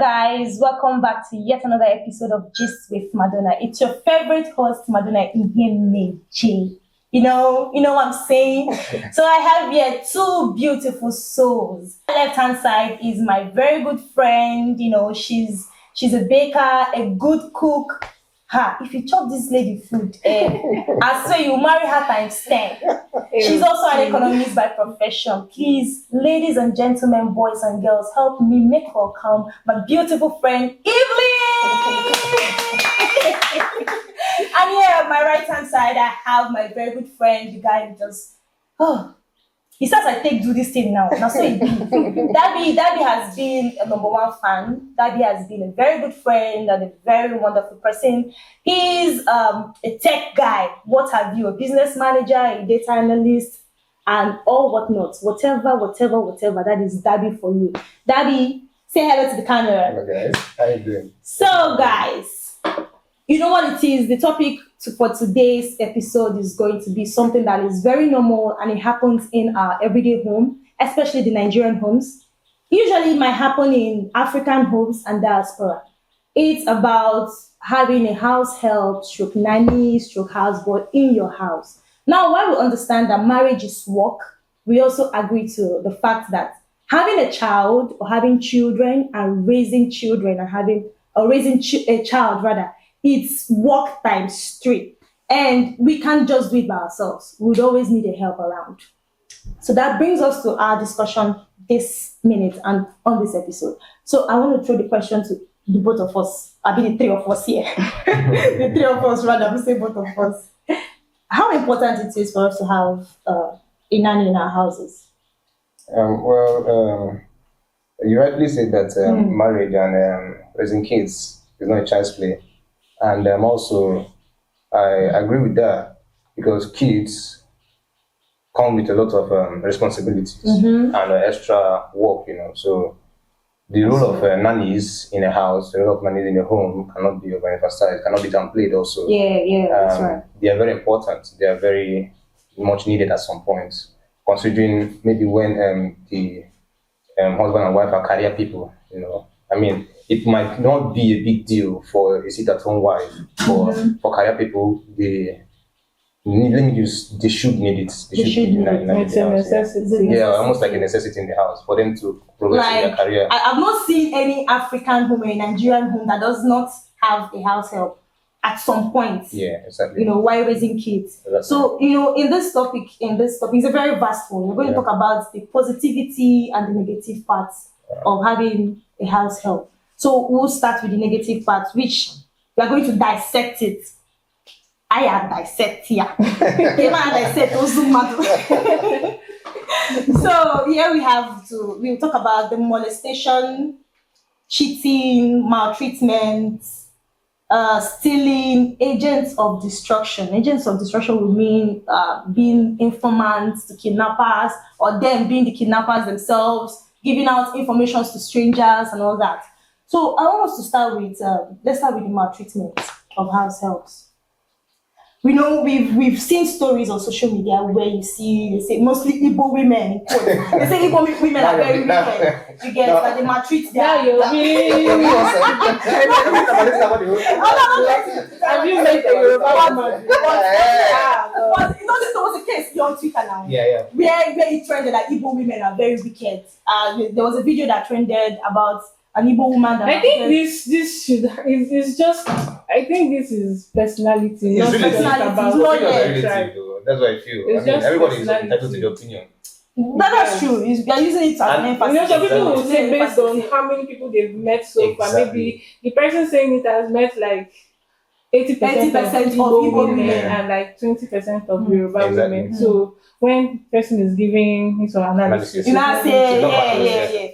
guys, welcome back to yet another episode of Gist with Madonna. It's your favorite host, Madonna Ihemechi. You know what I'm saying? So I have here two beautiful souls. Left hand side is my very good friend. She's a baker, a good cook. If you chop this lady food, I swear you marry her times 10. She's also an economist by profession. Please, ladies and gentlemen, boys and girls, help me make welcome my beautiful friend, Evelyn! And here on my right hand side, I have my very good friend, the guy who just, he says I do this thing now. Now so he be. Daddy has been a number one fan. Daddy has been a very good friend and a very wonderful person. He's a tech guy. What have you? A business manager, a data analyst, and all whatnot. Whatever. That is Daddy for you. Daddy, say hello to the camera. Hello guys, how you doing? So guys, you know what it is. The topic for today's episode is going to be something that is very normal and it happens in our everyday home, especially the Nigerian homes. Usually it might happen in African homes and diaspora. It's about having a house help, stroke nanny, stroke houseboy in your house. Now, while we understand that marriage is work, we also agree to the fact that having a child or having children and raising children and raising a child rather, it's work times 3. And we can't just do it by ourselves. We would always need a help around. So that brings us to our discussion this minute and on this episode. So I want to throw the question to the both of us. I mean the 3 of us here. The 3 of us rather, we say both of us. How important it is for us to have a nanny in our houses? You rightly said that marriage and raising kids is not a child's play. And also, I agree with that because kids come with a lot of responsibilities and extra work, So the role of nannies in a house, the role of nannies in a home cannot be overemphasized, cannot be downplayed also. Yeah, that's right. They are very important. They are very much needed at some point, considering maybe when the husband and wife are career people, it might not be a big deal for a sit-at-home wife, but for career people, they should need it. They should need it. It's a necessity. Yeah, almost like a necessity in the house for them to progress in their career. I've not seen any African home or a Nigerian home that does not have a house help at some point. Yeah, exactly. While raising kids. Exactly. So, in this topic, it's a very vast one. We're going to talk about the positivity and the negative parts of having a house help. So we'll start with the negative part, which we are going to dissect it. I am dissect here. So here we'll talk about the molestation, cheating, maltreatment, stealing, agents of destruction. Agents of destruction will mean being informants to kidnappers or them being the kidnappers themselves, giving out information to strangers and all that. So I want us to start with, let's start with the maltreatment of house helps. We know we've seen stories on social media where they say mostly Igbo women. They say Igbo women are very wicked. You get that they maltreat their. Have you met a Yoruba woman? But there was a case on Twitter now. Yeah. Where it trended that Igbo women are very wicked. There was a video that trended about an Igbo woman. I think this is personality. It's not really just about That's what I feel. Everybody is entitled to their opinion. That's true. They're using it as an emphasis. Some people will say based on how many people they've met so far. Maybe the person saying it has met like 80% of Igbo women and like 20% of Yoruba women. So when person is giving his or analysis, yeah.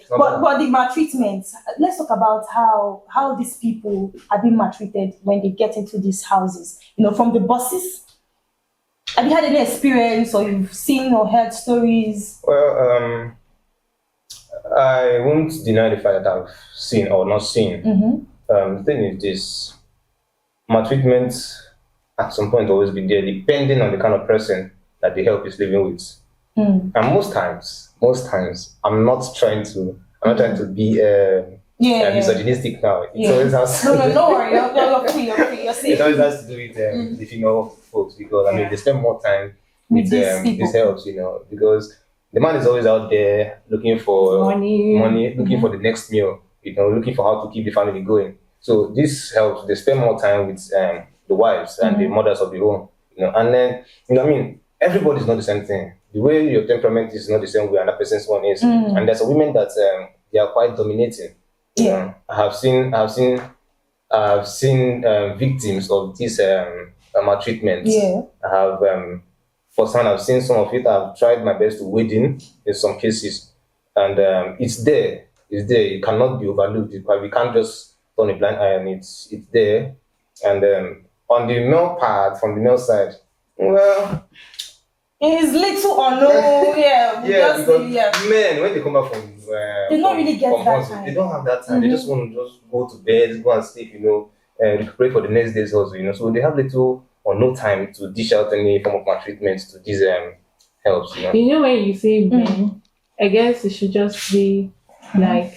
But the maltreatment. Let's talk about how these people are being maltreated when they get into these houses. From the bosses. Have you had any experience or you've seen or heard stories? Well, I won't deny the fact that I've seen or not seen. The thing is this. Maltreatment at some point always be there, depending on the kind of person that the help is living with. And most times, I'm not trying to be misogynistic now. It always has No worry, you're free, you're safe. it always has to do with the female folks because I mean they spend more time with these helps, because the man is always out there looking for money, looking for the next meal, looking for how to keep the family going. So this helps. They spend more time with the wives and the mothers of the home, and then I mean everybody's not the same thing. The way your temperament is not the same way another person's one is, and there's a women that they are quite dominating. Yeah. I've seen victims of this maltreatment. Yeah. I have firsthand. I've seen some of it. I've tried my best to wade in some cases, and it's there. It's there. It cannot be overlooked. We can't just turn a blind eye on it. It's there, and on the male part, from the male side, well. It's little or no, because men, when they come back from they don't really get that hustle, time. they don't have that time. They just want to just go to bed, go and sleep, and pray for the next day's hustle, So they have little or no time to dish out any form of maltreatment to these helps, When you say men, I guess it should just be like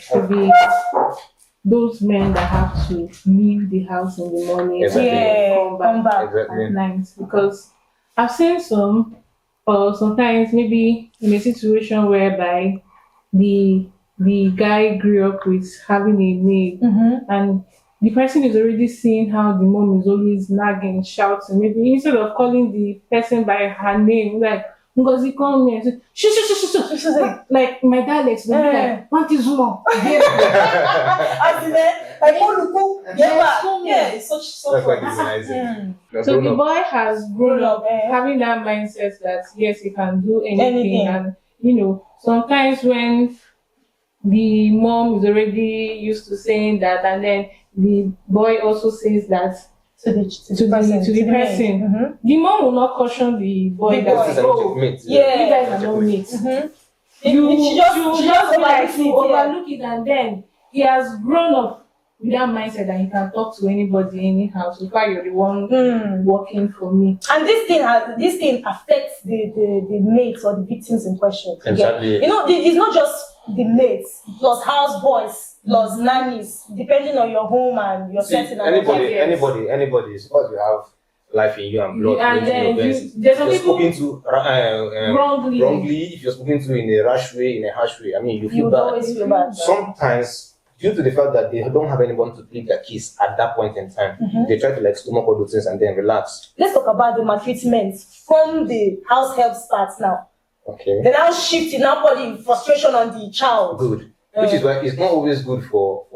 those men that have to leave the house in the morning and come back at night, because I've seen some. Or sometimes maybe in a situation whereby the guy grew up with having a maid and the person is already seeing how the mom is always nagging, shouting. Maybe instead of calling the person by her name, like Ngozi, call me and say, shush. Like my dialect, they'll be like, what is wrong? It's such quite demonizing. So the boy has grown up having that mindset that yes, he can do anything. And sometimes when the mom is already used to saying that, and then the boy also says that to the person, the mom will not caution the boy you guys are not mates. She just overlook it, and then he has grown up with that mindset that he can talk to anybody anyhow. So far, you're the one working for me. And this thing affects the mates or the victims in question. Exactly. It's not just the mates plus houseboys plus nannies, depending on your home and your setting. Anybody. Suppose you have life in you and blood. And then there's some people spoken to wrongly. If you're spoken to in a rash way, in a harsh way, I mean, you feel bad. Always feel bad. Sometimes, due to the fact that they don't have anyone to plead their case at that point in time, they try to stomach all those things and then relax. Let's talk about the maltreatment from the house help starts now. Okay. They now shift it, now put the frustration on the child. Good. Which is why it's not always good for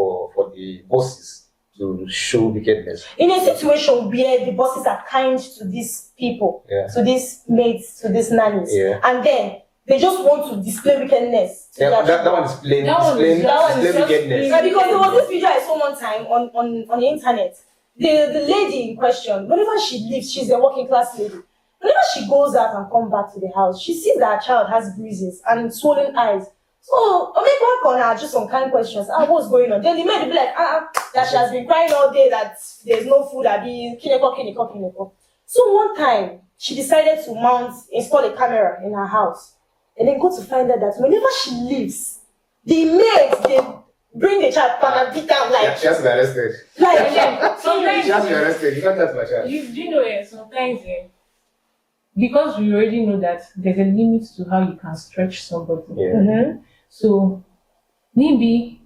the bosses to show wickedness. In a situation where the bosses are kind to these people, to these maids, to these nannies, and then they just want to display wickedness. That one is display wickedness. Because there was this video I saw one time on the internet. The lady in question, whenever she leaves, she's a working class lady. Whenever she goes out and comes back to the house, she sees that her child has bruises and swollen eyes. So, I mean, back on her, just some kind questions. What's going on? Then the maid will be like, that she has been crying all day, that there's no food, kineko. So one time, she decided to install a camera in her house. And then go to find out that whenever she leaves, the maids, they bring the child and beat down like... She has to be arrested. Sometimes she has to be arrested. You can't touch my child. Sometimes... because we already know that there's a limit to how you can stretch somebody. So maybe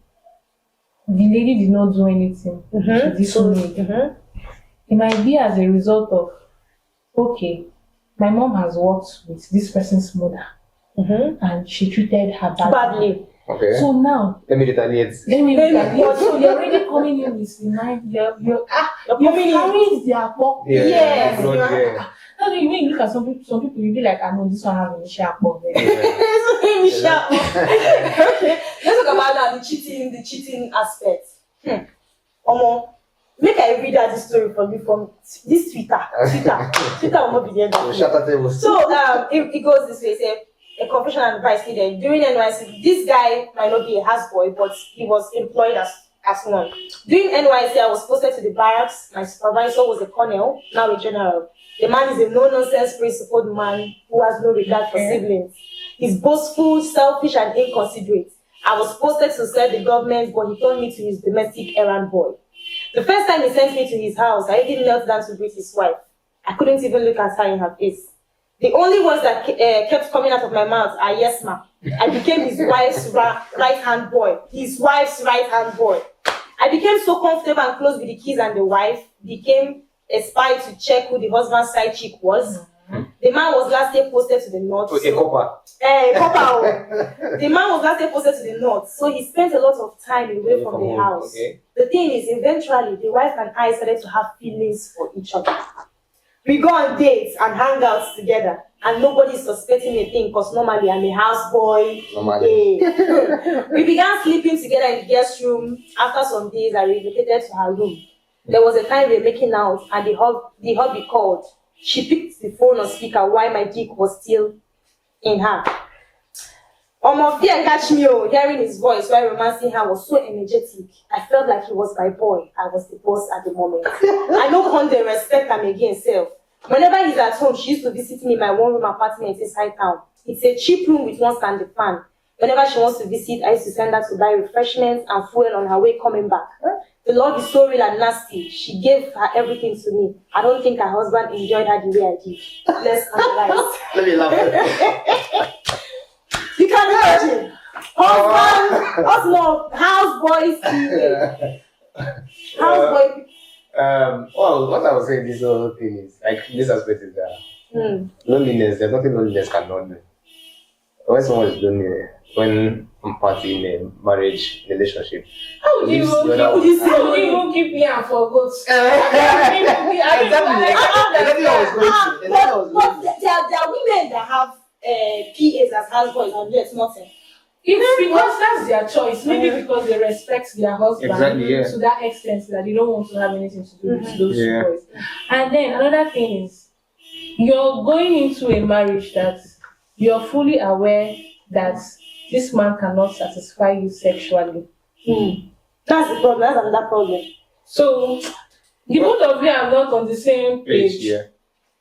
the lady did not do anything to this maid. It might be as a result of, okay, my mom has worked with this person's mother and she treated her badly. Okay. So now let me retaliate. So you're already coming in with the knife. You're carrying their pork. Yes. Now when you look at some people, you be like, I know this one has a sharp pork. Okay. Let's talk about now the cheating aspect. Make I read out this story for you from this Twitter. Twitter will not be there. So it goes this way. Say, a confession and advice needed. During NYC, this guy might not be a houseboy, but he was employed as one. During NYC, I was posted to the barracks. My supervisor was a colonel, now a general. The man is a no-nonsense, principled man who has no regard for siblings. He's boastful, selfish, and inconsiderate. I was posted to serve the government, but he told me to his domestic errand boy. The first time he sent me to his house, I even knelt down to greet his wife. I couldn't even look at her in her face. The only words that kept coming out of my mouth are yes, ma. I became his wife's right-hand boy. His wife's right-hand boy. I became so comfortable and close with the kids and the wife, became a spy to check who the husband's side chick was. The man was last day posted to the north. A copper. The man was last day posted to the north, so he spent a lot of time away from the house. Okay. The thing is, eventually, the wife and I started to have feelings for each other. We go on dates and hang out together, and nobody's suspecting a thing because normally I'm a houseboy. Normally. We began sleeping together in the guest room. After some days, I relocated to her room. There was a time we were making out, and the hubby called. She picked the phone on speaker while my dick was still in her. Fear catch me, hearing his voice while romancing her was so energetic. I felt like he was my boy. I was the boss at the moment. I no condemn respect him again, self. Whenever he's at home, she used to visit me in my one-room apartment inside town. It's a cheap room with one standing fan. Whenever she wants to visit, I used to send her to buy refreshments and fuel on her way coming back. The love is so real and nasty. She gave her everything to me. I don't think her husband enjoyed her the way I did. Let's analyze. Let me laugh. You can imagine. Husband, houseboys, houseboy. Well, what I was saying, this whole thing is like this aspect is that loneliness. There's nothing loneliness cannot do. When someone is lonely, when I'm party in a marriage relationship, how would you even keep me and forgot? There are women that have PAs as houseboys and yet nothing. It's because that's their choice. Maybe because they respect their husband to that extent that they don't want to have anything to do with those boys. And then another thing is, you're going into a marriage that you're fully aware that this man cannot satisfy you sexually. That's the problem. That's another problem. So the both of you are not on the same page.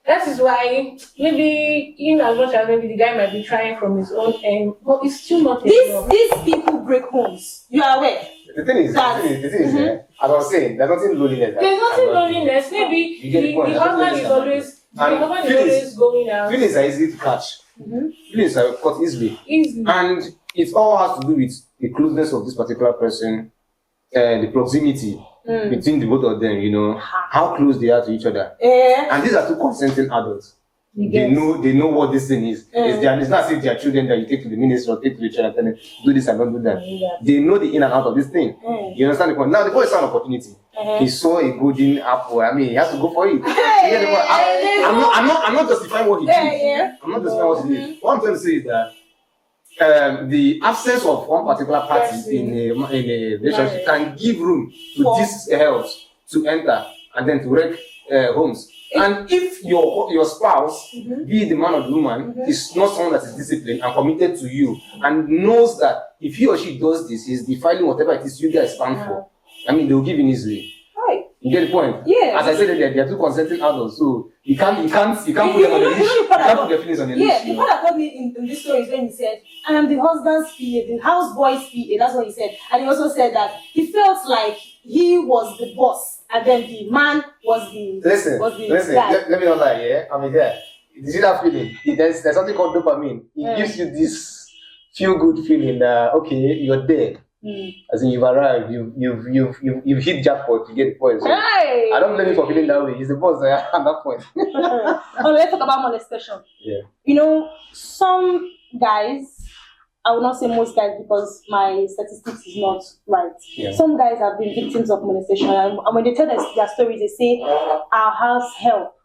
That is why maybe in as much as maybe the guy might be trying from his own end, but it's still not enough. These people break homes. You are aware? The thing is, as I was saying, there's nothing loneliness. There's nothing loneliness. Maybe the husband is always going out. Feelings are easy to catch. Feelings are caught easily. And it all has to do with the closeness of this particular person, the proximity between the both of them, you know, how close they are to each other. And these are two consenting adults. They know what this thing is. It's not as if they are children that you take to the ministry or take to the church and tell them, do this and don't do that. They know the in and out of this thing. You understand the point? Now the boy saw an opportunity. He saw a golden apple. I mean, he has to go for it. I'm not justifying what he did. I'm not justifying what he did. What I'm trying to say is that the absence of one particular party in a relationship can give room to this health to enter and then to wreck homes. And if your spouse, be it the man or the woman, is not someone that is disciplined and committed to you and knows that if he or she does this, he's defiling whatever it is you guys stand for. I mean, they'll give in his way. Right. You get the point? Yeah. As I said earlier, they are two consenting adults, so you can't put them on the leash. You can't put their feelings on the leash. Yeah, the part that told me in this story is when he said, I am the husband's PA, the houseboy's PA. That's what he said. And he also said that he felt like he was the boss, and then the man was the guy. Let me not lie, yeah? I mean, yeah. Did you see that feeling? There's something called dopamine. It gives you this feel-good feeling that, okay, you're there. As in you've arrived, you've hit jackpot to get the point. So I don't blame him for feeling that way. He's the boss at that point. Let's talk about molestation. Yeah. You know, some guys, I will not say most guys because my statistics is not right. Yeah. Some guys have been victims of molestation, and when they tell their stories, they say, "Our house help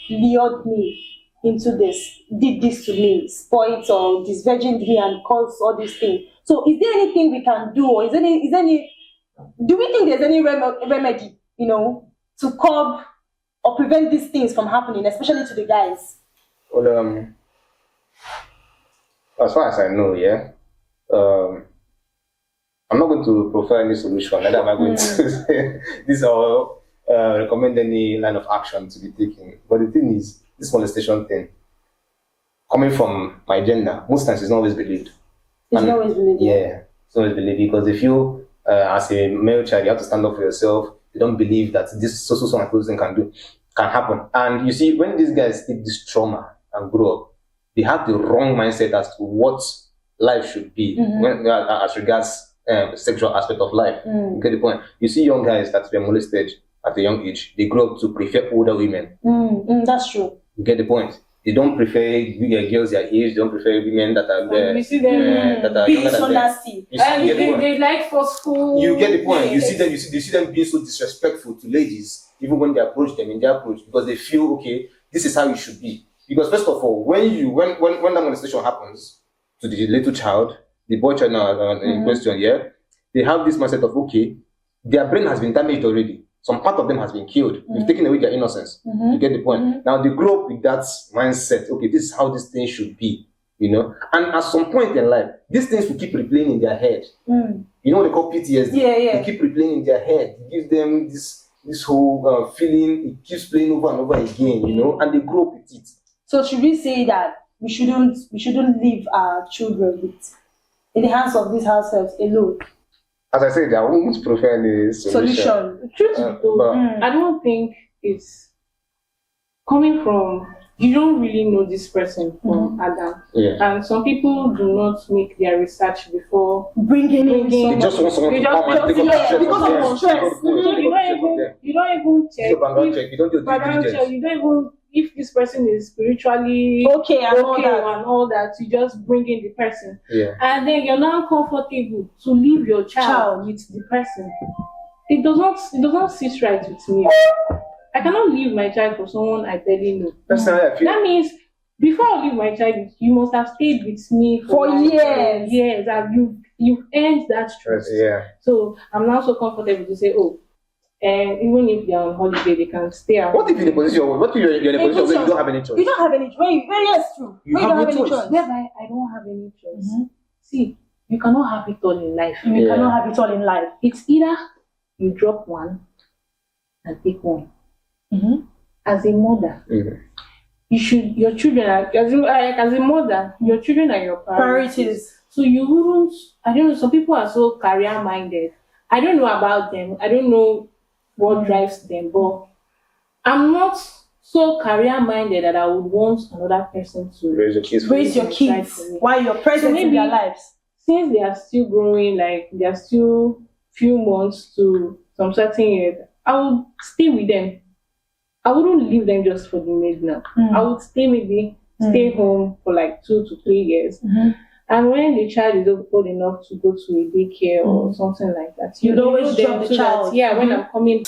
lured me into this, did this to me, spoiled or disvirgined me, and caused all these things." So, is there anything we can do, or do we think there's any remedy, you know, to curb or prevent these things from happening, especially to the guys? Well, as far as I know, yeah, I'm not going to profile any solution. Neither am I going to say this or recommend any line of action to be taken. But the thing is, this molestation thing, coming from my gender, most times it's not always believed. It's not always believed. Yeah. Don't always believe it because they feel as a male child you have to stand up for yourself. They don't believe that this so person can happen. And you see, when these guys take this trauma and grow up, they have the wrong mindset as to what life should be when as regards sexual aspect of life. You get the point? You see young guys that were molested at a young age, they grow up to prefer older women. That's true. You get the point? They don't prefer girls their age. They don't prefer women that are you see them that are being younger so than them. nasty. And they like forceful. You get the point. You see them. You see them being so disrespectful to ladies, even when they approach them in their approach, because they feel okay. This is how it should be. Because first of all, when that molestation happens to the little child, the boy child now in question, they have this mindset of okay, their brain has been damaged already. Some part of them has been killed. You've taken away their innocence. You get the point. Now they grow up with that mindset. Okay, this is how this thing should be. You know, and at some point in life, these things will keep replaying in their head. You know what they call PTSD? They keep replaying in their head. It gives them this whole feeling. It keeps playing over and over again. You know, and they grow up with it. So should we say that we shouldn't leave our children in the hands of these househelps alone? As I said, I won't prefer any solution. The truth is, I don't think it's coming from. You don't really know this person from Adam. And some people do not make their research before bringing in. They just want someone to come and take up because of stress. You don't even check. You don't do due diligence. You don't even if this person is spiritually okay and all that. You just bring in the person. And then you're not comfortable to leave your child with the person. It does not sit right with me. I cannot leave my child for someone I barely know. That's how I feel. That means before I leave my child, you must have stayed with me for years. Years, and you've earned that trust. So I'm now so comfortable to say, and even if they're on holiday, they can stay out. What if you're in a position? What if you're in a position where you don't have any choice? You don't have any choice. Yes, true. You don't have any choice. Whereby I don't have any choice. See, you cannot have it all in life. You cannot have it all in life. It's either you drop one and take one. As a mother, your children are as a mother, your children are your priorities. So you wouldn't. I don't know. Some people are so career minded. I don't know about them. I don't know what drives them, but I'm not so career minded that I would want another person to raise your kids while you're present in their lives. Since they are still growing, like they are still few months to some certain years, I would stay with them. I wouldn't leave them just for the maid now. I would stay home for like 2 to 3 years. And when the child is old enough to go to a daycare or something like that, you'd always drop the child. When I'm coming.